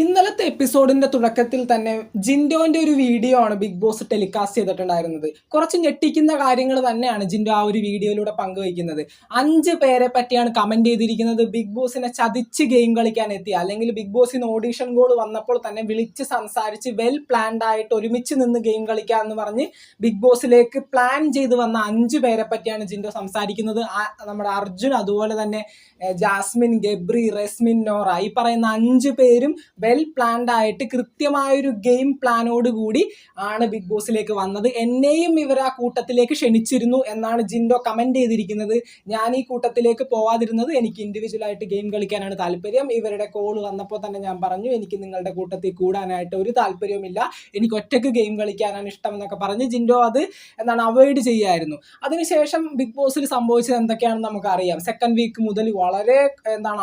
ഇന്നലത്തെ എപ്പിസോഡിന്റെ തുടക്കത്തിൽ തന്നെ ജിൻഡോന്റെ ഒരു വീഡിയോ ആണ് ബിഗ് ബോസ് ടെലികാസ്റ്റ് ചെയ്തിട്ടുണ്ടായിരുന്നത്. കുറച്ച് ഞെട്ടിക്കുന്ന കാര്യങ്ങൾ തന്നെയാണ് ജിൻഡോ ആ ഒരു വീഡിയോയിലൂടെ പങ്കുവയ്ക്കുന്നത്. 5 പേരെ പറ്റിയാണ് കമന്റ് ചെയ്തിരിക്കുന്നത്. ബിഗ് ബോസിനെ ചതിച്ച് ഗെയിം കളിക്കാൻ എത്തി, അല്ലെങ്കിൽ ബിഗ് ബോസിന് ഓഡീഷൻ കോൾ വന്നപ്പോൾ തന്നെ വിളിച്ച് സംസാരിച്ച് വെൽ പ്ലാൻഡ് ആയിട്ട് ഒരുമിച്ച് നിന്ന് ഗെയിം കളിക്കുക എന്ന് പറഞ്ഞ് ബിഗ് ബോസിലേക്ക് പ്ലാൻ ചെയ്ത് വന്ന 5 പേരെ പറ്റിയാണ് ജിൻഡോ സംസാരിക്കുന്നത്. നമ്മുടെ അർജുൻ, അതുപോലെ തന്നെ ജാസ്മിൻ, ഗബ്രി, റെസ്മിൻ, നോറ, ഈ പറയുന്ന 5 പേരും വെൽ പ്ലാൻഡ് ആയിട്ട് കൃത്യമായൊരു ഗെയിം പ്ലാനോട് കൂടി ആണ് ബിഗ് ബോസിലേക്ക് വന്നത്. എന്നെയും ഇവർ ആ കൂട്ടത്തിലേക്ക് ക്ഷണിച്ചിരുന്നു എന്നാണ് ജിൻഡോ കമന്റ് ചെയ്തിരിക്കുന്നത്. ഞാൻ ഈ കൂട്ടത്തിലേക്ക് പോവാതിരുന്നത് എനിക്ക് ഇൻഡിവിജ്വലായിട്ട് ഗെയിം കളിക്കാനാണ് താല്പര്യം. ഇവരുടെ കോൾ വന്നപ്പോൾ തന്നെ ഞാൻ പറഞ്ഞു എനിക്ക് നിങ്ങളുടെ കൂട്ടത്തിൽ കൂടാനായിട്ട് ഒരു താല്പര്യവുമില്ല, എനിക്ക് ഒറ്റയ്ക്ക് ഗെയിം കളിക്കാനാണ് ഇഷ്ടം എന്നൊക്കെ പറഞ്ഞ് ജിൻഡോ അത് അവോയ്ഡ് ചെയ്യായിരുന്നു. അതിനുശേഷം ബിഗ് ബോസിൽ സംഭവിച്ചത് എന്തൊക്കെയാണെന്ന് നമുക്കറിയാം. സെക്കൻഡ് വീക്ക് മുതൽ വളരെ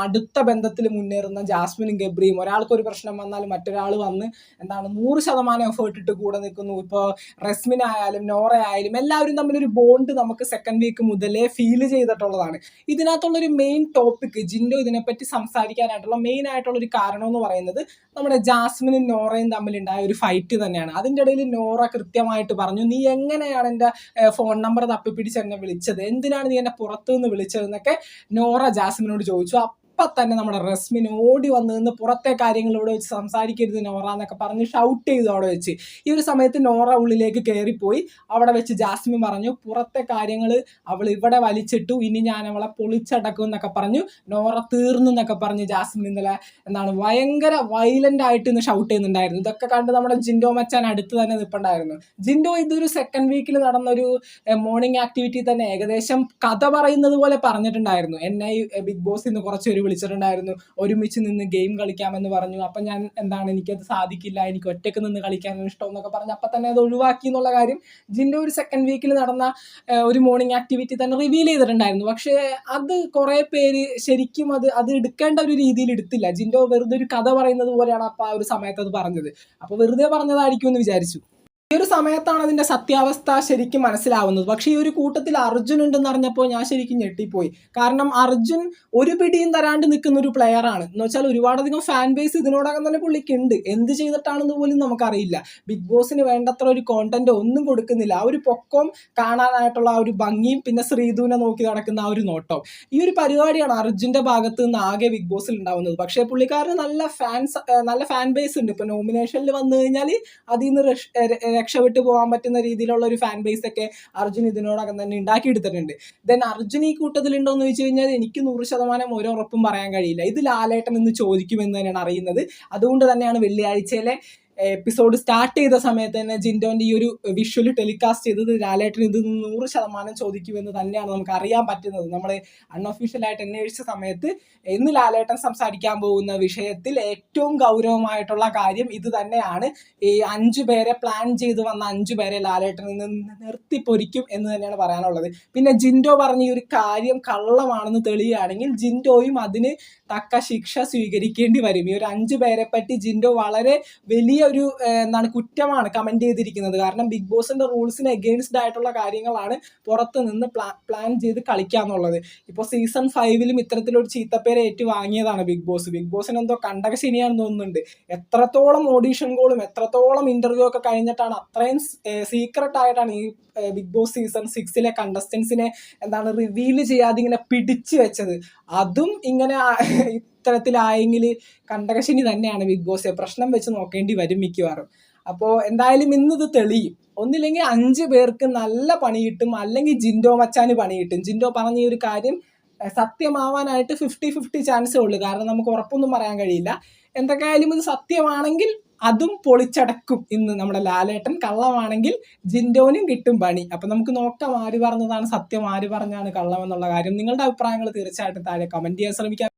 അടുത്ത ബന്ധത്തിൽ മുന്നേറുന്ന ജാസ്മിനും ഗബ്രിയും, ഒരാൾക്കൊരു പ്രശ്നം വന്നാൽ മറ്റൊരാൾ വന്ന് 100% എഫേർട്ട് ഇട്ട് കൂടെ നിൽക്കുന്നു. ഇപ്പോൾ റെസ്മിൻ ആയാലും നോറ ആയാലും എല്ലാവരും തമ്മിലൊരു ബോണ്ട് നമുക്ക് സെക്കൻഡ് വീക്ക് മുതലേ ഫീൽ ചെയ്തിട്ടുള്ളതാണ്. ഇതിനകത്തുള്ളൊരു മെയിൻ ടോപ്പിക്, ജിൻഡോ ഇതിനെപ്പറ്റി സംസാരിക്കാനായിട്ടുള്ള മെയിൻ ആയിട്ടുള്ളൊരു കാരണം എന്ന് പറയുന്നത് നമ്മുടെ ജാസ്മിനും നോറയും തമ്മിലുണ്ടായ ഒരു ഫൈറ്റ് തന്നെയാണ്. അതിൻ്റെ ഇടയിൽ നോറ കൃത്യമായിട്ട് പറഞ്ഞു, നീ എങ്ങനെയാണ് എൻ്റെ ഫോൺ നമ്പർ തപ്പിപ്പിടിച്ച് എന്നെ വിളിച്ചത്, എന്തിനാണ് നീ എന്നെ പുറത്തുനിന്ന് വിളിച്ചതെന്നൊക്കെ നോറ ജാസ്മിനോട് ചോദിച്ചു. അപ്പം തന്നെ നമ്മുടെ റെസ്മിൻ ഓടി വന്ന് നിന്ന് പുറത്തെ കാര്യങ്ങൾ ഇവിടെ വെച്ച് സംസാരിക്കരുത് നോറ എന്നൊക്കെ പറഞ്ഞ് ഷൗട്ട് ചെയ്തു അവിടെ വെച്ച്. ഈ ഒരു സമയത്ത് നോറ ഉള്ളിലേക്ക് കയറിപ്പോയി. അവിടെ വെച്ച് ജാസ്മിൻ പറഞ്ഞു, പുറത്തെ കാര്യങ്ങൾ അവൾ ഇവിടെ വലിച്ചിട്ടു, ഇനി ഞാൻ അവളെ പൊളിച്ചടക്കും എന്നൊക്കെ പറഞ്ഞു. നോറ തീർന്നു എന്നൊക്കെ പറഞ്ഞ് ജാസ്മിൻ ഇന്നലെ ഭയങ്കര വയലന്റ് ആയിട്ട് ഇന്ന് ഷൗട്ട് ചെയ്യുന്നുണ്ടായിരുന്നു. ഇതൊക്കെ കണ്ട് നമ്മുടെ ജിൻഡോ മച്ചാൻ അടുത്ത് തന്നെ നിൽപ്പുണ്ടായിരുന്നു. ജിൻഡോ ഇതൊരു സെക്കൻഡ് വീക്കിൽ നടന്നൊരു മോർണിംഗ് ആക്ടിവിറ്റി തന്നെ ഏകദേശം കഥ പറയുന്നത് പോലെ പറഞ്ഞിട്ടുണ്ടായിരുന്നു. എന്നെ ബിഗ് ബോസിൽ നിന്ന് കുറച്ചൊരു വിളിച്ചിട്ടുണ്ടായിരുന്നു, ഒരുമിച്ച് നിന്ന് ഗെയിം കളിക്കാമെന്ന് പറഞ്ഞു. അപ്പം ഞാൻ എനിക്കത് സാധിക്കില്ല, എനിക്ക് ഒറ്റയ്ക്ക് നിന്ന് കളിക്കാനാണ് ഇഷ്ടം എന്നൊക്കെ പറഞ്ഞ് അപ്പം തന്നെ അത് ഒഴിവാക്കി എന്നുള്ള കാര്യം ജിൻഡോ ഒരു സെക്കൻഡ് വീക്കിൽ നടന്ന ഒരു മോർണിംഗ് ആക്ടിവിറ്റി തന്നെ റിവീൽ ചെയ്തിട്ടുണ്ടായിരുന്നു. പക്ഷേ അത് കുറേ പേര് ശരിക്കും അത് എടുക്കേണ്ട ഒരു രീതിയിൽ എടുത്തില്ല. ജിൻഡോ വെറുതെ ഒരു കഥ പറയുന്നത് പോലെയാണ് അപ്പം ആ ഒരു സമയത്ത് അത് പറഞ്ഞത്. അപ്പോൾ വെറുതെ പറഞ്ഞതായിരിക്കും എന്ന് വിചാരിച്ചു. ഈ ഒരു സമയത്താണ് അതിൻ്റെ സത്യാവസ്ഥ ശരിക്കും മനസ്സിലാവുന്നത്. പക്ഷേ ഈ ഒരു കൂട്ടത്തിൽ അർജുൻ ഉണ്ടെന്ന് അറിഞ്ഞപ്പോൾ ഞാൻ ശരിക്കും ഞെട്ടിപ്പോയി. കാരണം അർജുൻ ഒരു പിടിയും തരാണ്ട് നിൽക്കുന്ന ഒരു പ്ലെയർ ആണ്. എന്ന് വെച്ചാൽ ഒരുപാടധികം ഫാൻ ബേസ് ഇതിനോടകം തന്നെ പുള്ളിക്കുണ്ട്. എന്ത് ചെയ്തിട്ടാണെന്ന് പോലും നമുക്കറിയില്ല. ബിഗ് ബോസിന് വേണ്ടത്ര ഒരു കോണ്ടന്റ് ഒന്നും കൊടുക്കുന്നില്ല. ആ ഒരു പൊക്കം കാണാനായിട്ടുള്ള ആ ഒരു ഭംഗിയും പിന്നെ ശ്രീധുവിനെ നോക്കി നടക്കുന്ന ആ ഒരു നോട്ടം, ഈ ഒരു പരിപാടിയാണ് അർജുൻ്റെ ഭാഗത്ത് നിന്ന് ആകെ ബിഗ് ബോസിൽ ഉണ്ടാവുന്നത്. പക്ഷേ പുള്ളിക്കാരന് നല്ല ഫാൻ ബേസ് ഉണ്ട്. ഇപ്പോൾ നോമിനേഷനിൽ വന്നു കഴിഞ്ഞാൽ അതിൽ നിന്ന് രക്ഷപ്പെട്ടു പോകാൻ പറ്റുന്ന രീതിയിലുള്ള ഒരു ഫാൻ ബേസ് ഒക്കെ അർജുൻ ഇതിനോടകം തന്നെ ഉണ്ടാക്കിയെടുത്തിട്ടുണ്ട്. ദെൻ അർജുൻ ഈ കൂട്ടത്തിലുണ്ടോ എന്ന് ചോദിച്ചു കഴിഞ്ഞാൽ എനിക്ക് 100% ഒരു ഉറപ്പും പറയാൻ കഴിയില്ല. ഇത് ലാലേട്ടൻ എന്ന് ചോദിക്കുമെന്ന് തന്നെയാണ് അറിയുന്നത്. അതുകൊണ്ട് തന്നെയാണ് വെള്ളിയാഴ്ചയിലെ എപ്പിസോഡ് സ്റ്റാർട്ട് ചെയ്ത സമയത്ത് തന്നെ ജിൻഡോന്റെ ഈ ഒരു വിഷ്വൽ ടെലികാസ്റ്റ് ചെയ്തത് ലാലേട്ടൻ ഇത് 100% ചോദിക്കുമെന്ന് തന്നെയാണ് നമുക്ക് അറിയാൻ പറ്റുന്നത്. നമ്മൾ അൺഒഫീഷ്യലായിട്ട് അന്വേഷിച്ച സമയത്ത് ഇന്ന് ലാലേട്ടൻ സംസാരിക്കാൻ പോകുന്ന വിഷയത്തിൽ ഏറ്റവും ഗൗരവമായിട്ടുള്ള കാര്യം ഇത് തന്നെയാണ്. ഈ 5 പേരെ പ്ലാൻ ചെയ്ത് വന്ന 5 പേരെ ലാലേട്ടൻ നിന്ന് നിർത്തിപ്പൊരിക്കും എന്ന് തന്നെയാണ് പറയാനുള്ളത്. പിന്നെ ജിൻഡോ പറഞ്ഞ ഈ ഒരു കാര്യം കള്ളമാണെന്ന് തെളിയുകയാണെങ്കിൽ ജിൻഡോയും അതിന് തക്ക ശിക്ഷ സ്വീകരിക്കേണ്ടി വരും. ഈ ഒരു 5 പേരെ പറ്റി ജിൻഡോ വളരെ വലിയ ഒരു കുറ്റമാണ് കമന്റ് ചെയ്തിരിക്കുന്നത്. കാരണം ബിഗ് ബോസിന്റെ റൂൾസിന് എഗെയിൻസ്റ്റ് ആയിട്ടുള്ള കാര്യങ്ങളാണ് പുറത്ത് നിന്ന് പ്ലാൻ ചെയ്ത് കളിക്കാന്നുള്ളത്. ഇപ്പോൾ സീസൺ 5 ഇത്തരത്തിലൊരു ചീത്തപ്പേര് ഏറ്റു വാങ്ങിയതാണ് ബിഗ് ബോസിന് എന്തോ കണ്ടക ശനിയാണെന്ന് തോന്നുന്നുണ്ട്. എത്രത്തോളം ഓഡീഷൻ കോളും എത്രത്തോളം ഇന്റർവ്യൂ ഒക്കെ കഴിഞ്ഞിട്ടാണ് അത്രയും സീക്രട്ട് ആയിട്ടാണ് ഈ ബിഗ് ബോസ് സീസൺ 6 കണ്ടസ്റ്റൻസിനെ റിവീൽ ചെയ്യാതെ ഇങ്ങനെ പിടിച്ചു വെച്ചത്. അതും ഇങ്ങനെ ഇത്തരത്തിലായെങ്കിൽ കണ്ടകശനി തന്നെയാണ് ബിഗ് ബോസ്. പ്രശ്നം വെച്ച് നോക്കേണ്ടി വരും മിക്കവാറും. അപ്പോൾ എന്തായാലും ഇന്നത് തെളിയും. ഒന്നില്ലെങ്കിൽ 5 പേർക്ക് നല്ല പണി കിട്ടും, അല്ലെങ്കിൽ ജിൻഡോ മച്ചാന് പണി കിട്ടും. ജിൻഡോ പറഞ്ഞ ഈ ഒരു കാര്യം സത്യമാവാനായിട്ട് 50-50 ചാൻസേ ഉള്ളൂ. കാരണം നമുക്ക് ഉറപ്പൊന്നും പറയാൻ കഴിയില്ല. എന്തൊക്കെയായാലും ഇത് സത്യമാണെങ്കിൽ അതും പൊളിച്ചടക്കും ഇന്ന് നമ്മുടെ ലാലേട്ടൻ. കള്ളമാണെങ്കിൽ ജിൻഡോനും കിട്ടും പണി. അപ്പം നമുക്ക് നോക്കാം ആര് പറഞ്ഞതാണ് സത്യം, ആര് പറഞ്ഞാണ് കള്ളം എന്നുള്ള കാര്യം. നിങ്ങളുടെ അഭിപ്രായങ്ങൾ തീർച്ചയായിട്ടും താഴെ കമന്റ് ചെയ്യാൻ ശ്രമിക്കാം.